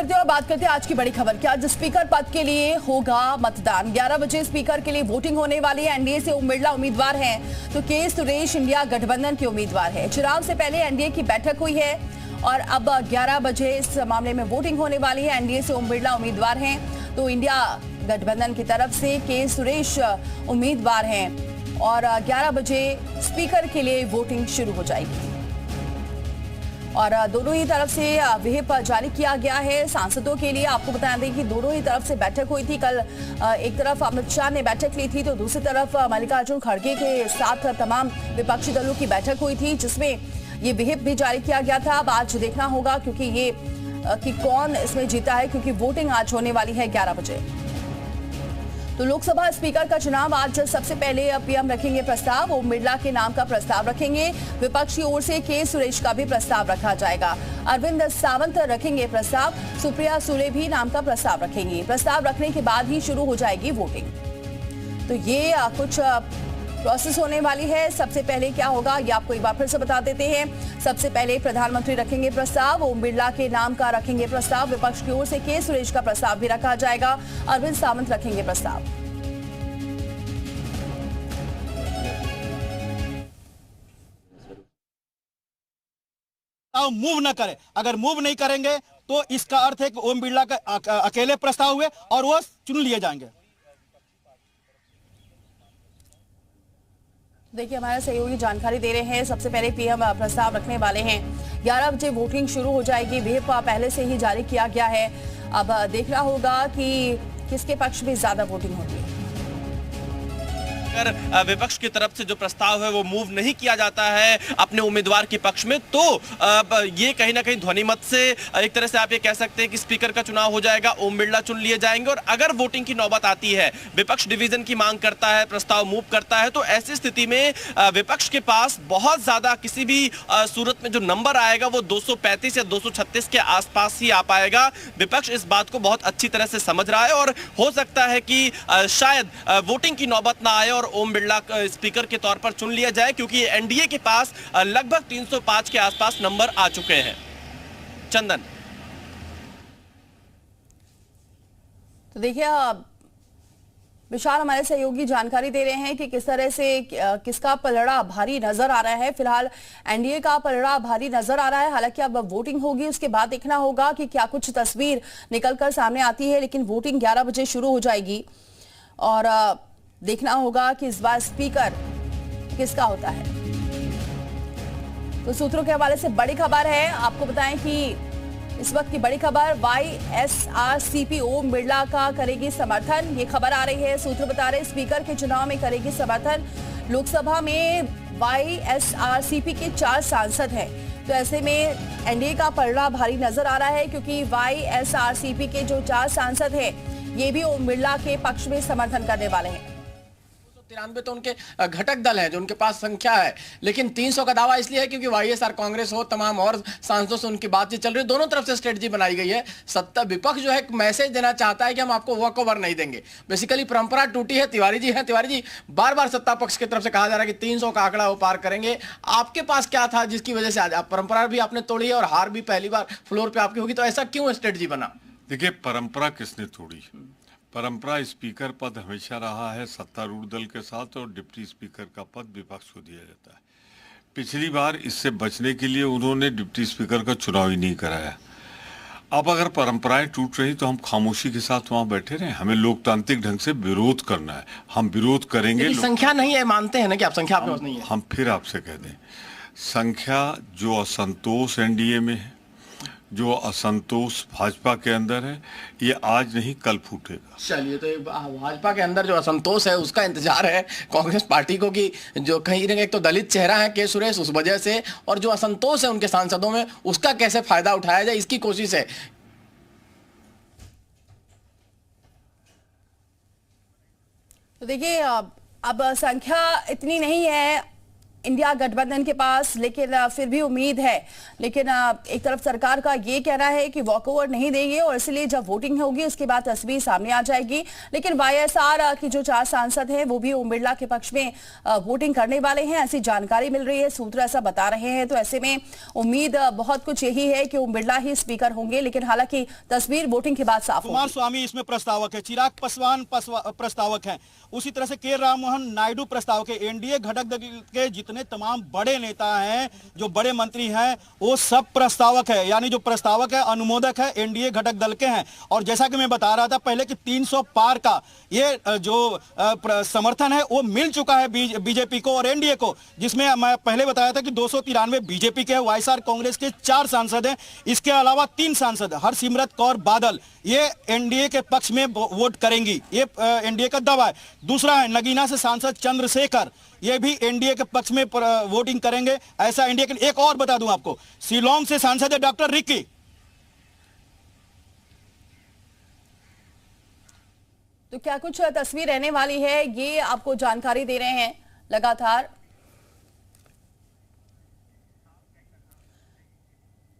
बढ़ते और बात करते हैं आज की बड़ी खबर की। आज स्पीकर पद के लिए होगा मतदान। 11 बजे स्पीकर के लिए वोटिंग होने वाली है। एनडीए से ओम बिरला उम्मीदवार हैं तो के सुरेश इंडिया गठबंधन के उम्मीदवार हैं। चुनाव से पहले एनडीए की बैठक हुई है और अब 11 बजे इस मामले में वोटिंग होने वाली है। एनडीए से ओम बिरला उम्मीदवार हैं तो इंडिया गठबंधन की तरफ से के सुरेश उम्मीदवार हैं और 11 बजे स्पीकर के लिए वोटिंग शुरू हो जाएगी और दोनों ही तरफ से व्हिप जारी किया गया है सांसदों के लिए। आपको बता दें कि दोनों ही तरफ से बैठक हुई थी। कल एक तरफ अमित शाह ने बैठक ली थी तो दूसरी तरफ मल्लिकार्जुन खड़गे के साथ तमाम विपक्षी दलों की बैठक हुई थी जिसमें ये व्हिप भी जारी किया गया था। अब आज देखना होगा क्योंकि ये कि कौन इसमें जीता है, क्योंकि वोटिंग आज होने वाली है 11 बजे। तो लोकसभा स्पीकर का चुनाव आज सबसे पहले पीएम रखेंगे प्रस्ताव। ओम बिरला के नाम का प्रस्ताव रखेंगे। विपक्ष की ओर से के सुरेश का भी प्रस्ताव रखा जाएगा। अरविंद सावंत रखेंगे प्रस्ताव। सुप्रिया सुले भी नाम का प्रस्ताव रखेंगी। प्रस्ताव रखने के बाद ही शुरू हो जाएगी वोटिंग। तो ये कुछ प्रोसेस होने वाली है। सबसे पहले क्या होगा ये आपको एक बार फिर से बता देते हैं। सबसे पहले प्रधानमंत्री रखेंगे प्रस्ताव। ओम बिरला के नाम का रखेंगे प्रस्ताव। विपक्ष की ओर से के सुरेश का प्रस्ताव भी रखा जाएगा। अरविंद सावंत रखेंगे प्रस्ताव। मूव न करें। अगर मूव नहीं करेंगे तो इसका अर्थ है कि ओम बिरला का अकेले प्रस्ताव हुए और वो चुन लिए जाएंगे। देखिए हमारे सहयोगी जानकारी दे रहे हैं। सबसे पहले पीएम प्रस्ताव रखने वाले हैं। 11 बजे वोटिंग शुरू हो जाएगी। व्हिप पहले से ही जारी किया गया है। अब देखना होगा कि किसके पक्ष में ज्यादा वोटिंग होती है। अगर विपक्ष की तरफ से जो प्रस्ताव है वो मूव नहीं किया जाता है अपने उम्मीदवार के पक्ष में तो ये कहीं ना कहीं ध्वनि मत से एक तरह से आप ये कह सकते हैं कि स्पीकर का चुनाव हो जाएगा, ओम बिरला चुन लिए जाएंगे। और अगर वोटिंग की नौबत आती है, विपक्ष डिवीजन की मांग करता है, प्रस्ताव मूव करता है, तो ऐसी स्थिति में विपक्ष के पास बहुत ज्यादा किसी भी सूरत में जो नंबर आएगा वो 235 या 236 के आसपास ही आ पाएगा। विपक्ष इस बात को बहुत अच्छी तरह से समझ रहा है और हो सकता है कि शायद वोटिंग की नौबत ना आए और ओम बिरला स्पीकर के तौर पर चुन लिया जाए, क्योंकि एनडीए के पास लगभग 305 के आसपास नंबर आ चुके हैं। चंदन, तो देखिए विशाल हमारे सहयोगी जानकारी दे रहे हैं कि किस तरह से किसका पलड़ा भारी नजर आ रहा है। फिलहाल एनडीए का पलड़ा भारी नजर आ रहा है। हालांकि अब वोटिंग होगी, उसके बाद देखना होगा कि क्या कुछ तस्वीर निकलकर सामने आती है। लेकिन वोटिंग 11 बजे शुरू हो जाएगी और देखना होगा कि इस बार स्पीकर किसका होता है। तो सूत्रों के हवाले से बड़ी खबर है। आपको बताएं कि इस वक्त की बड़ी खबर, वाईएसआरसीपी ओम बिरला का करेगी समर्थन। ये खबर आ रही है, सूत्र बता रहे स्पीकर के चुनाव में करेगी समर्थन। लोकसभा में वाईएसआरसीपी के 4 सांसद हैं तो ऐसे में एनडीए का पलड़ा भारी नजर आ रहा है क्योंकि वाईएसआरसीपी के जो 4 सांसद हैं ये भी ओम बिरला के पक्ष में समर्थन करने वाले हैं। 93 तो उनके घटक दल हैं जो उनके पास संख्या है, लेकिन 300 का दावा इसलिए है क्योंकि वाईएसआर कांग्रेस हो, तमाम और सांसदों से उनकी बातचीत चल रही है। दोनों तरफ से स्ट्रेटजी बनाई गई है। सत्ता विपक्ष जो है मैसेज देना चाहता है कि हम आपको वॉक ओवर नहीं देंगे। बेसिकली परंपरा टूटी है। तिवारी जी हैं, तिवारी जी बार बार सत्ता पक्ष की तरफ से कहा जा रहा है कि 300 का आंकड़ा वो पार करेंगे। आपके पास क्या था जिसकी वजह से आज परंपरा भी आपने तोड़ी है और हार भी पहली बार फ्लोर पे आपकी होगी, तो ऐसा क्यों स्ट्रेटजी बना? देखिए, परंपरा किसने तोड़ी? परंपरा स्पीकर पद हमेशा रहा है सत्तारूढ़ दल के साथ और डिप्टी स्पीकर का पद विपक्ष को दिया जाता है। पिछली बार इससे बचने के लिए उन्होंने डिप्टी स्पीकर का चुनाव ही नहीं कराया। अब अगर परंपराएं टूट रही तो हम खामोशी के साथ वहां बैठे रहे? हमें लोकतांत्रिक ढंग से विरोध करना है, हम विरोध करेंगे। संख्या नहीं है, मानते हैं ना कि आप संख्या आपके पास नहीं है। हम फिर आपसे कह दें, संख्या जो असंतोष एनडीए में है, जो असंतोष भाजपा के अंदर है, ये आज नहीं कल फूटेगा। चलिए, तो भाजपा के अंदर जो असंतोष है उसका इंतजार है कांग्रेस पार्टी को कि जो कहीं ना कहीं एक तो दलित चेहरा है के सुरेश, उस वजह से, और जो असंतोष है उनके सांसदों में उसका कैसे फायदा उठाया जाए इसकी कोशिश है। तो देखिए अब संख्या इतनी नहीं है इंडिया गठबंधन के पास, लेकिन फिर भी उम्मीद है। लेकिन एक तरफ सरकार का ये कहना है कि वॉकओवर नहीं देंगे और इसलिए जब वोटिंग होगी उसके बाद तस्वीर सामने आ जाएगी। लेकिन वाईएसआर की जो 4 सांसद हैं वो भी ओम बिरला के पक्ष में वोटिंग करने वाले हैं, ऐसी जानकारी मिल रही है, सूत्र ऐसा बता रहे हैं। तो ऐसे में उम्मीद बहुत कुछ यही है कि ओम बिरला ही स्पीकर होंगे, लेकिन हालांकि तस्वीर वोटिंग के बाद साफ होगी। कुमार स्वामी इसमें प्रस्तावक है, चिराग पासवान प्रस्तावक हैं, उसी तरह से के राममोहन नायडू प्रस्तावक है। एनडीए घटक दल के जितने तमाम बड़े नेता हैं, जो बड़े मंत्री हैं, वो सब प्रस्तावक है, यानी जो प्रस्तावक है, अनुमोदक है, एनडीए घटक दल के हैं। और जैसा कि मैं बता रहा था पहले कि 300 पार का ये जो समर्थन है वो मिल चुका है बीजेपी को और एनडीए को, जिसमें मैं पहले बताया था कि 293 बीजेपी के, वाईएसआर कांग्रेस के 4 सांसद हैं, इसके अलावा 3 सांसद हरसिमरत कौर बादल ये एनडीए के पक्ष में वोट करेंगी, ये एनडीए का दावा है। दूसरा है नगीना से सांसद चंद्रशेखर, ये भी एनडीए के पक्ष में वोटिंग करेंगे, ऐसा एनडीए के। एक और बता दूं आपको, शिलोंग से सांसद है डॉक्टर रिक्की। तो क्या कुछ तस्वीर रहने वाली है, ये आपको जानकारी दे रहे हैं लगातार।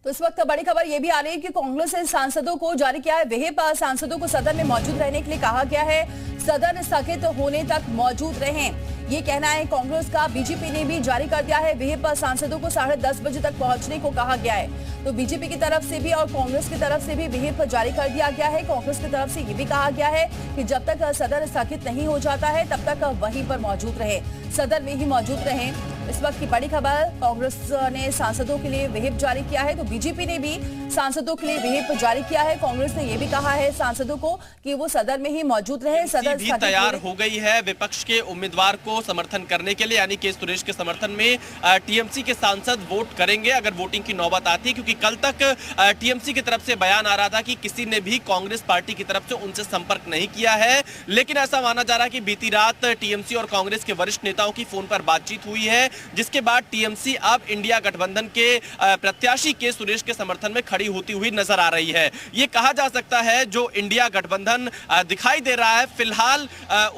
तो इस वक्त बड़ी खबर यह भी आ रही है कि कांग्रेस ने सांसदों को जारी किया है व्हिप। सांसदों को सदन में मौजूद रहने के लिए कहा गया है, सदन स्थगित होने तक मौजूद रहें, ये कहना है कांग्रेस का। बीजेपी ने भी जारी कर दिया है व्हिप, सांसदों को 10:30 बजे तक पहुंचने को कहा गया है। तो बीजेपी की तरफ से भी और कांग्रेस की तरफ से भी व्हिप जारी कर दिया गया है। कांग्रेस की तरफ से ये भी कहा गया है कि जब तक सदन स्थगित नहीं हो जाता है तब तक वहीं पर मौजूद रहे, सदन में ही मौजूद रहे। इस वक्त की बड़ी खबर, कांग्रेस ने सांसदों के लिए व्हिप जारी किया है, तो बीजेपी ने भी सांसदों के लिए व्हिप जारी किया है। कांग्रेस ने यह भी कहा है सांसदों को कि वो सदन में ही मौजूद रहे। सदन भी तैयार हो गई है विपक्ष के उम्मीदवार को समर्थन करने के लिए, यानी के सुरेश के समर्थन में टीएमसी के सांसद वोट करेंगे अगर वोटिंग की नौबत आती है, क्योंकि कल तक टीएमसी की तरफ से बयान आ रहा था कि किसी ने भी कांग्रेस पार्टी की तरफ से उनसे संपर्क नहीं किया है। लेकिन ऐसा माना जा रहा है कि बीती रात टीएमसी और कांग्रेस के वरिष्ठ नेताओं की फोन पर बातचीत हुई है, जिसके बाद टीएमसी अब इंडिया गठबंधन के प्रत्याशी के सुरेश के समर्थन में खड़ी होती हुई नजर आ रही है। यह कहा जा सकता है जो इंडिया गठबंधन दिखाई दे रहा है फिलहाल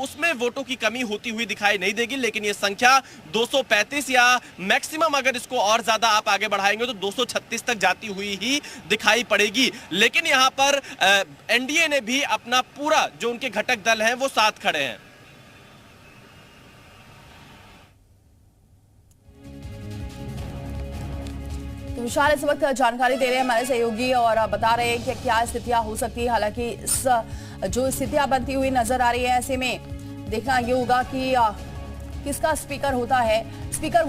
उसमें वोटों की कमी होती हुई दिखाई नहीं देगी, लेकिन यह संख्या 235 या मैक्सिमम अगर इसको और ज्यादा आप आगे बढ़ाएंगे तो 236 तक जाती हुई ही दिखाई पड़ेगी। लेकिन यहां पर एनडीए ने भी अपना पूरा जो उनके घटक दल हैं वो साथ खड़े हैं। तो विशाल इस वक्त जानकारी दे रहे हैं हमारे सहयोगी और बता रहे हैं कि क्या स्थितियां हो सकती है। हालांकि इस जो स्थितियां बनती हुई नजर आ रही है, ऐसे में देखना ये होगा कि किसका स्पीकर होता है। स्पीकर